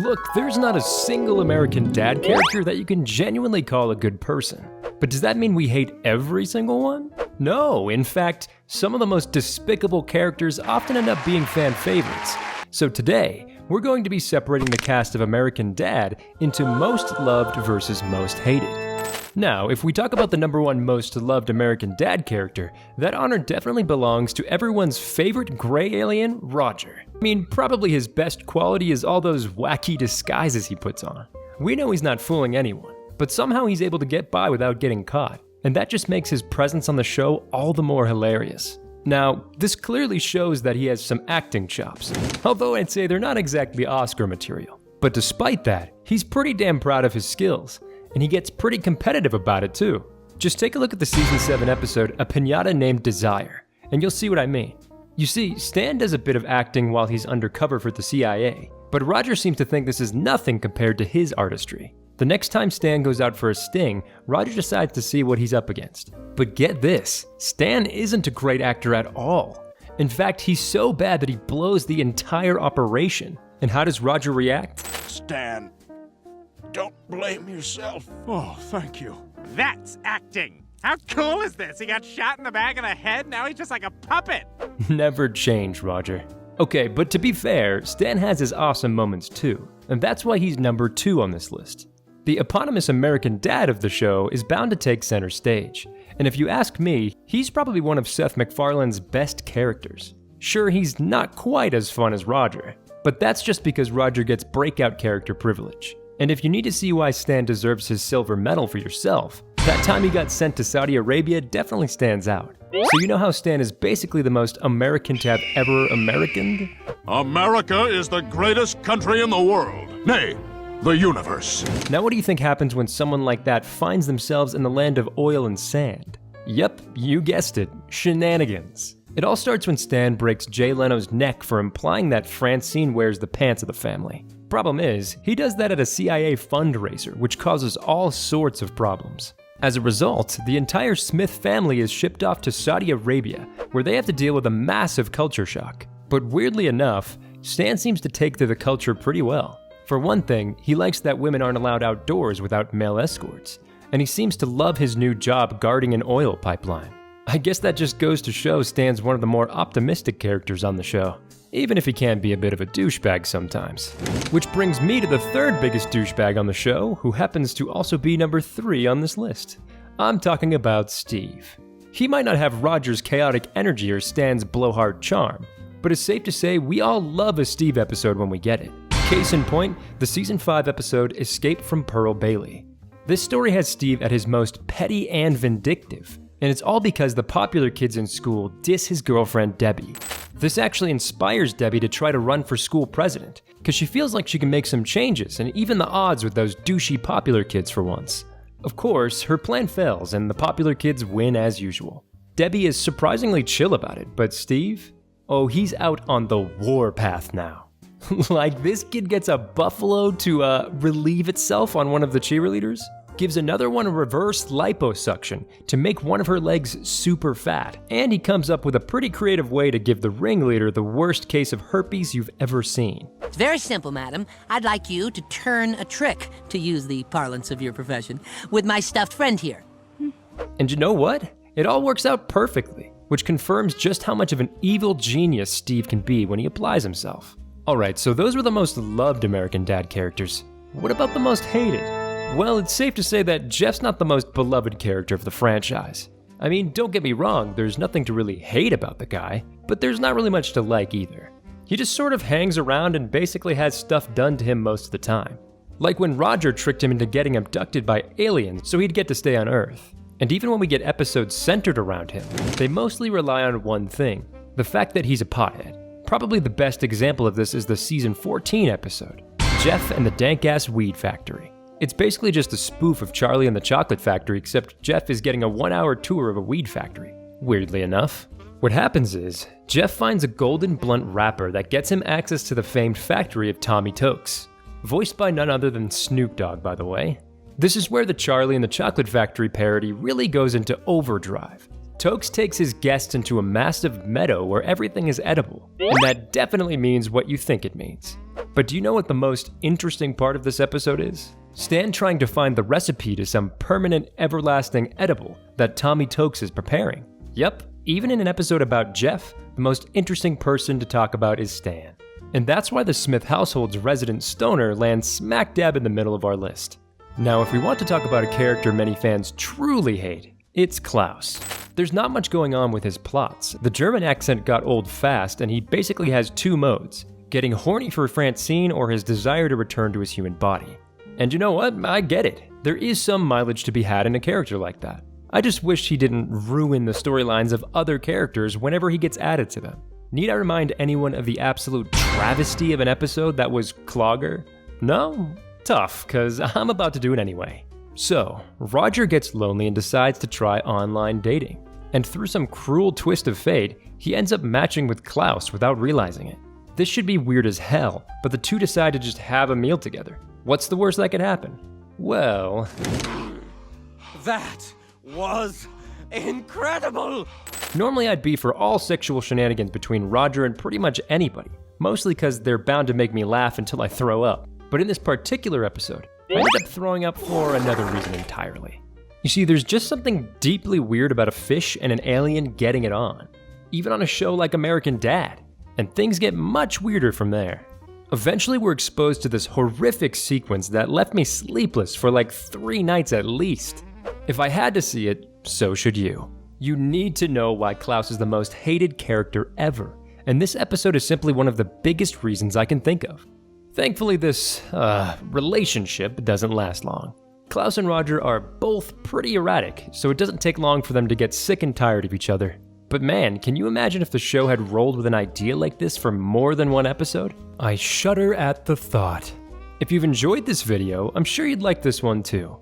Look, there's not a single American Dad character that you can genuinely call a good person. But does that mean we hate every single one? No, in fact, some of the most despicable characters often end up being fan favorites. So today, we're going to be separating the cast of American Dad into most loved versus most hated. Now, if we talk about the #1 most loved American Dad character, that honor definitely belongs to everyone's favorite gray alien, Roger. I mean, probably his best quality is all those wacky disguises he puts on. We know he's not fooling anyone, but somehow he's able to get by without getting caught, and that just makes his presence on the show all the more hilarious. Now, this clearly shows that he has some acting chops, although I'd say they're not exactly Oscar material. But despite that, he's pretty damn proud of his skills, and he gets pretty competitive about it too. Just take a look at the season 7 episode, A Piñata Named Desire, and you'll see what I mean. You see, Stan does a bit of acting while he's undercover for the CIA, but Roger seems to think this is nothing compared to his artistry. The next time Stan goes out for a sting, Roger decides to see what he's up against. But get this, Stan isn't a great actor at all. In fact, he's so bad that he blows the entire operation. And how does Roger react? Stan, don't blame yourself. Oh, thank you. That's acting! How cool is this? He got shot in the back of the head, now he's just like a puppet! Never change, Roger. Okay, but to be fair, Stan has his awesome moments too, and that's why he's #2 on this list. The eponymous American Dad of the show is bound to take center stage, and if you ask me, he's probably one of Seth MacFarlane's best characters. Sure, he's not quite as fun as Roger, but that's just because Roger gets breakout character privilege. And if you need to see why Stan deserves his silver medal for yourself, that time he got sent to Saudi Arabia definitely stands out. So you know how Stan is basically the most American to have ever Americaned? America is the greatest country in the world. Nay, the universe. Now what do you think happens when someone like that finds themselves in the land of oil and sand? Yep, you guessed it, shenanigans. It all starts when Stan breaks Jay Leno's neck for implying that Francine wears the pants of the family. Problem is, he does that at a CIA fundraiser, which causes all sorts of problems. As a result, the entire Smith family is shipped off to Saudi Arabia, where they have to deal with a massive culture shock. But weirdly enough, Stan seems to take to the culture pretty well. For one thing, he likes that women aren't allowed outdoors without male escorts, and he seems to love his new job guarding an oil pipeline. I guess that just goes to show Stan's one of the more optimistic characters on the show, even if he can be a bit of a douchebag sometimes. Which brings me to the third biggest douchebag on the show, who happens to also be #3 on this list. I'm talking about Steve. He might not have Roger's chaotic energy or Stan's blowhard charm, but it's safe to say we all love a Steve episode when we get it. Case in point, the season 5 episode Escape from Pearl Bailey. This story has Steve at his most petty and vindictive, and it's all because the popular kids in school diss his girlfriend Debbie. This actually inspires Debbie to try to run for school president, because she feels like she can make some changes and even the odds with those douchey popular kids for once. Of course, her plan fails and the popular kids win as usual. Debbie is surprisingly chill about it, but Steve? Oh, he's out on the war path now. Like, this kid gets a buffalo to relieve itself on one of the cheerleaders, gives another one a reverse liposuction to make one of her legs super fat, and he comes up with a pretty creative way to give the ringleader the worst case of herpes you've ever seen. It's very simple, madam. I'd like you to turn a trick, to use the parlance of your profession, with my stuffed friend here. And you know what? It all works out perfectly, which confirms just how much of an evil genius Steve can be when he applies himself. Alright, so those were the most loved American Dad characters. What about the most hated? Well, it's safe to say that Jeff's not the most beloved character of the franchise. I mean, don't get me wrong, there's nothing to really hate about the guy, but there's not really much to like either. He just sort of hangs around and basically has stuff done to him most of the time. Like when Roger tricked him into getting abducted by aliens so he'd get to stay on Earth. And even when we get episodes centered around him, they mostly rely on one thing, the fact that he's a pothead. Probably the best example of this is the season 14 episode, Jeff and the Dank Ass Weed Factory. It's basically just a spoof of Charlie and the Chocolate Factory, except Jeff is getting a 1-hour tour of a weed factory, weirdly enough. What happens is, Jeff finds a golden blunt wrapper that gets him access to the famed factory of Tommy Tokes, voiced by none other than Snoop Dogg, by the way. This is where the Charlie and the Chocolate Factory parody really goes into overdrive. Tokes takes his guests into a massive meadow where everything is edible, and that definitely means what you think it means. But do you know what the most interesting part of this episode is? Stan trying to find the recipe to some permanent, everlasting edible that Tommy Tokes is preparing. Yep, even in an episode about Jeff, the most interesting person to talk about is Stan. And that's why the Smith household's resident stoner lands smack dab in the middle of our list. Now, if we want to talk about a character many fans truly hate, it's Klaus. There's not much going on with his plots. The German accent got old fast, and he basically has two modes: getting horny for Francine or his desire to return to his human body. And you know what? I get it. There is some mileage to be had in a character like that. I just wish he didn't ruin the storylines of other characters whenever he gets added to them. Need I remind anyone of the absolute travesty of an episode that was Clogger? No? Tough, cause I'm about to do it anyway. So, Roger gets lonely and decides to try online dating. And through some cruel twist of fate, he ends up matching with Klaus without realizing it. This should be weird as hell, but the two decide to just have a meal together. What's the worst that could happen? Well... That was incredible! Normally I'd be for all sexual shenanigans between Roger and pretty much anybody, mostly because they're bound to make me laugh until I throw up. But in this particular episode, I ended up throwing up for another reason entirely. You see, there's just something deeply weird about a fish and an alien getting it on, even on a show like American Dad, and things get much weirder from there. Eventually we're exposed to this horrific sequence that left me sleepless for like 3 nights at least. If I had to see it, so should you. You need to know why Klaus is the most hated character ever, and this episode is simply one of the biggest reasons I can think of. Thankfully, this, relationship doesn't last long. Klaus and Roger are both pretty erratic, so it doesn't take long for them to get sick and tired of each other. But man, can you imagine if the show had rolled with an idea like this for more than one episode? I shudder at the thought. If you've enjoyed this video, I'm sure you'd like this one too.